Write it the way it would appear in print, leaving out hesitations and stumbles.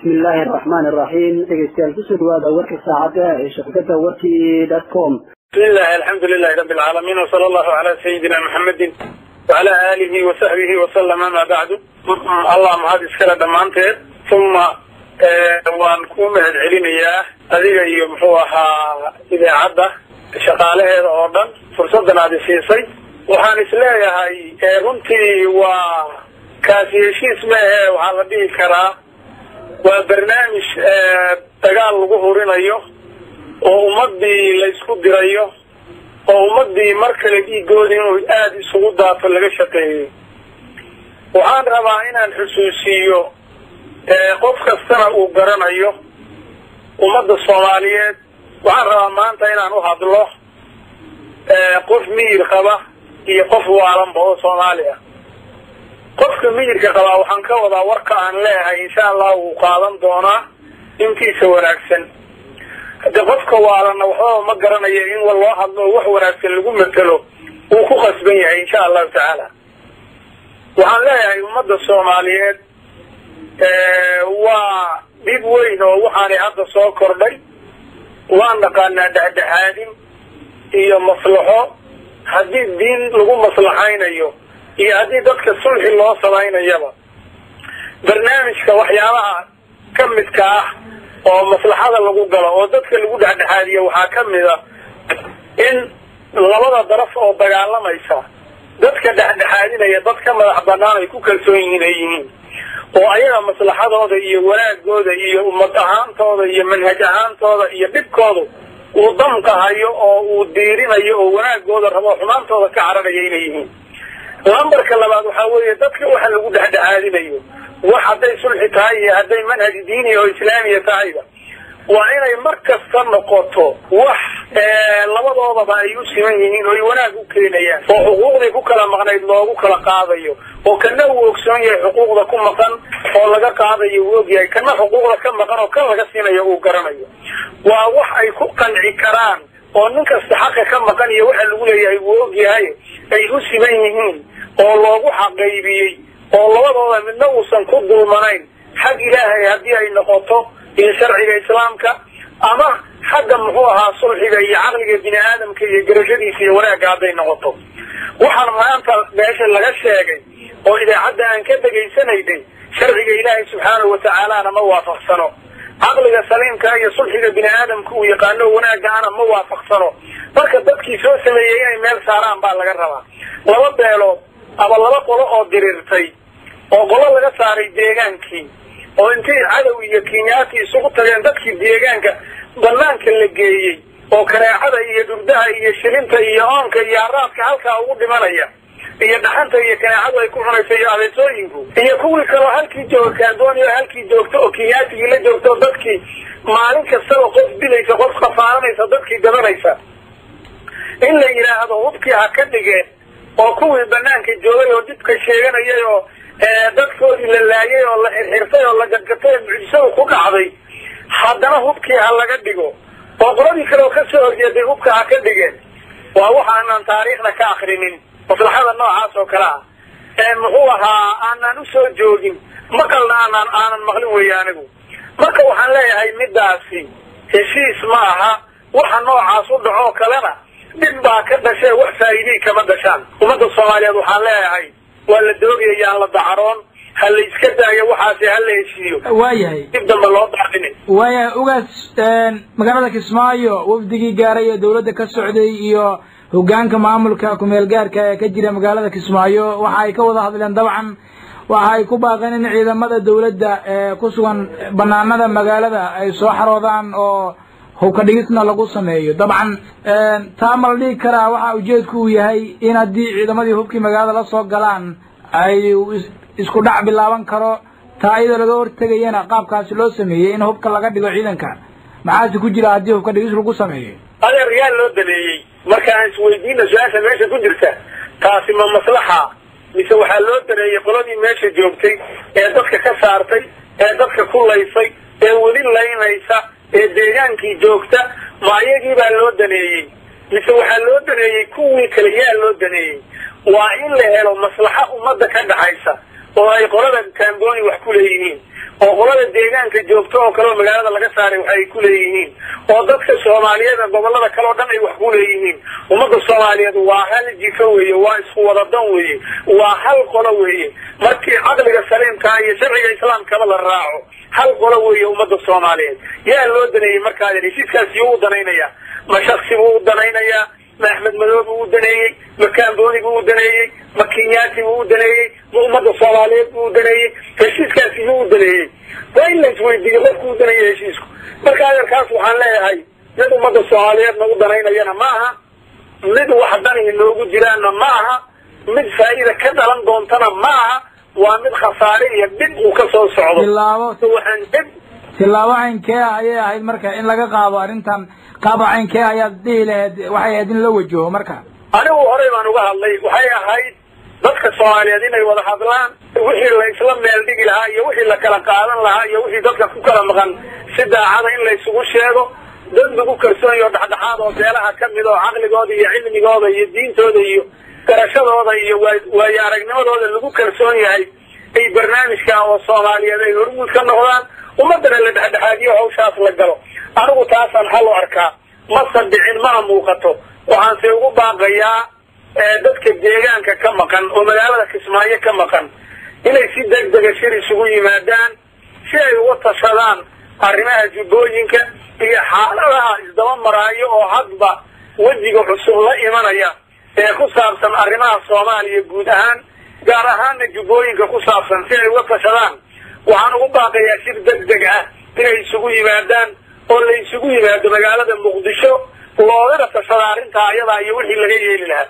بسم الله الرحمن الرحيم دغيستيال كسو وada warka saacada ee shaqada warki.com بسم الله الحمد لله رب العالمين وصلى الله على سيدنا محمد وعلى آله وصحبه وسلم ما بعد اللهم هذه السنة دمانته ثم وانكم العلمية هذه يمحوها إذا عدى شقاله الأردن فرصدنا هذه السيسي وحان إسلايا هاي رنتي وكاسيشي اسمه وعلى به كرا وبرنامج تقال لغورين أيوه ومضي ليسكو درايو ومضي مركل دي جودين وآدي سعودة فلقشته وعن ربعنا الحسوسيو قف السنة وقرن أيوه ومضي الصوماليات وعن ربعنا تينا نوحد الله قف مير خبا يقف وعلم بو صوماليا قف مير خبا وحن كوضا ورقا عن لها إن شاء الله وقادم دونا يمكن سوى أكسن هذا قفك وعلنا وحوه ما قرنايا إن والله هذا وحوه رأسك اللي مثله وكوخس بيه إن شاء الله تعالى وعن لا يمد الصوماليات وديب وين وحاني هذا صوكر لي وأن قالنا دعادم هي مصلحه هذه الدين لغو مصلحين أيوه هي هذه ذاتك الصلح اللي وصلين أيوه برنامجك وحيالها كم متكاه oo maslaxada lagu galo oo dadka lagu dhaxaadiyo waxa kamida in labada daraf oo dagaalamaysa dadka dhaxaadinaya dadka madax banaan ay ku kalsoon yihiin oo ayaga maslaxadooda iyo wanaagooda iyo ummad ahaantooda iyo manhaj ahaantooda iyo dibkooda uu damqahayo oo uu diirinayo oo wanaagooda rabo xumaantooda ka cararaya inay yihiin lambarka labaad waxa weeye dadka waxa lagu dhaxaadinayo وحدي صلح تاعي هدي منهج ديني أو إسلامي تاعي وإن مركز نقطه لبضوا ضبا يسمين ويوناك كينيا وحقوقي كوكلا مغنى الله كوكلا قاضي وكنه وكسوني حقوق كم مكان ولا قاضي وجي كنا حقوق كم مكان وكلا قسينا يوقرني ووحي كوكلا عكران وأنك استحق كم مكان يوحى الأولى يوجي هاي أي يسمين والله حقيبي والله من نوصل كل المنين حق إلهي هدي أي نقطة إن شرع الإسلام أما حق محوها صلح إلى عقل بني آدم كي يجرجدي في وراء قاعدين نقطة وحن ما أنت بأش اللي غشاقي وإذا عدى أن كده جيسنا يدي شرع إلهي سبحانه وتعالى أنا موافق سنه عقل سليم كي صلح إلى بني آدم كو يقانه وراء أنا موافق سنه مركز بدكي سوى سميهي ميل ساران بالغربا لابد يلو أبا الله قولوا ديرتي oo qolo laga saaray deegaankii oo intii cadow iyo Kenyaati isugu tageen dadkii deegaanka banaanka la geeyay oo kareexada iyo dubdaha iyo shilinta iyo oonka iyo araadka halka ugu dhimanaya iyo dhaxanta iyo kareexada ay ku xunaysay adeesooyinku iyo kuwii kale halkii joogtaan dooniyo halkii joogto oo Kenyaati la joogto dadkii maalin kasta qof dilaysa qof qafaaranaysa dadkii gadanaysa in la yiraahdo hubkii ha ka dhigeen oo kuwii banaanka joogay oo dibka sheeganayay oo dadkoodii la laayay oo la xirxirtay oo la gadgatay mucjisada ku dhacday haddana hubkii ha laga dhigo oo qoladii kale oo ka soo horjeeday hubka ha ka dhigeen waa waxa aan taariikhda ka akhrinin maslaxada noocaas oo kala muxuu ahaa aanan u soo joogin maqalna aanan maqlin weeyaanigu marka waxaan leeyahay midaasi heshiis ma aha waxa noocaas u dhaco kalena dib baa ka dhashay wax faa'iido kama dhashaan ummadda Soomaaliyeed waxaan leeyahay ولا دوغي يا الله دعرون هل يسكت يا وحاسي هل يشيو وايي تبدا ما لو دعدني وايي اوغاس magaalada Kismaayo wafdigii gaaray dawladda ka socday iyo hogaanka maamulka ku meel gaarka ee ka jira magaalada Kismaayo waxa ay ka wada hadleen dabcan waxa ay ku baaqeen in ciidamada dawladda ku sugan banaanada magaalada ay soo xaroodaan oo hubka dhigisna lagu sameeyo dabcan taamal dhig kara waxa ujeedku yahay in hadii ciidamadii hubkii magaalada la soo galaan ay isku dhac bilaaban karo taayada laga hortagayna qaabkaas loo sameeyay in hubka laga dhigo ciidanka maxaa ku jira hadii hubka dhigis lagu sameeyo adeer riyaal loo daleeyay marka aan isweydiino su'aasha meesha ku jirta taasi ma maslaxa mise waxa loo daleeyay qoladii meesha joogtay ee dadka ka saartay ee dadka ku laysay ee wali laynaysa ee deegaankii joogta ma ayagii baa loo daneeyay mise waxa loo daneeyay kuwii kale yaa loo daneeyay waa in la helo maslaxa ummadda ka dhaxaysa oo ay qolada kaandooni wax ku leeyihiin oo qolada deegaanka joogto oo kale magaalada laga saaray waxay ku leeyihiin oo dadka Soomaaliyeed gobolada kale oo dhan ay wax ku leeyihiin ummadda Soomaaliyeed waa hal jiko weeye waa isku wada dan weeye waa hal qolo weeye markii aqliga saliimka iyo sharciga islaamka la raaco hal qolo weeye ummadda Soomaaliyeed yaa loo daneeyay markaa heshiiskaasi uu danaynaya ma shakhsi uu danaynaya Ahmed Madoob uu daneeyay makaan booni uu daneeyay makiyaati uu daneeyay ummadda Soomaaliyeed uu daneeyay heshiiskaasi uu daneeyay way la isweydiiyay qofku daneeyay heshiisku marka adeerkaas waxaan leeyahay dad ummadda Soomaaliyeed nagu danaynayana maaha mid wax danayn noogu jiraana maaha mid faa'iido ka dhalan doontana maaha waa mid khasaare iyo dib uu ka soo socdo waxaan dib tilaawankee ayay ahayd marka in laga qaado arintan qaabacaynkee ayaad dhihi lahayd waxay ahayd in la wajaho marka anigu horey baan uga hadlay waxay ahayd dadka Soomaaliyeed inay wada hadlaan wixii la isla meel dhigi lahaa iyo wixii la kala qaadan lahaa iyo wixii dadka ku kala maqan si daacada in la isugu sheego dad lagu kalsoon iyo dhaxdhaxaad oo beelaha ka mid oo aqligooda iyo cilmigooda iyo diintooda iyo garashadooda iyo way aragnimadooda lagu kalsoon yahay ay barnaamijka oo Soomaaliyeed ay hormuud ka noqdaan ummadana la dhaxdhaxaadiyo hawshaas la galo anigu taasaan xal u arkaa ma sadicin mana muuqato waxaan se ugu baaqayaa dadka deegaanka ka maqan oo magaalada Kismaayo ka maqan inay si degdeg ah shir isugu yimaadaan si ay uga tashadaan arrimaha jubbooyinka iyo xaaladaha isdaba maraayo oo hadba wajiga cusub la imanaya ee ku saabsan arrimaha Soomaaliya guud ahaan gaar ahaan jubbooyinka ku saabsan si ay uga tashadaan waxaan ugu baaqayaa shir degdeg ah inay isugu yimaadaan oo la isugu yimaado magaalada Muqdisho loogana tashado arrinta ayada iyo wixii laga yeeli lahaa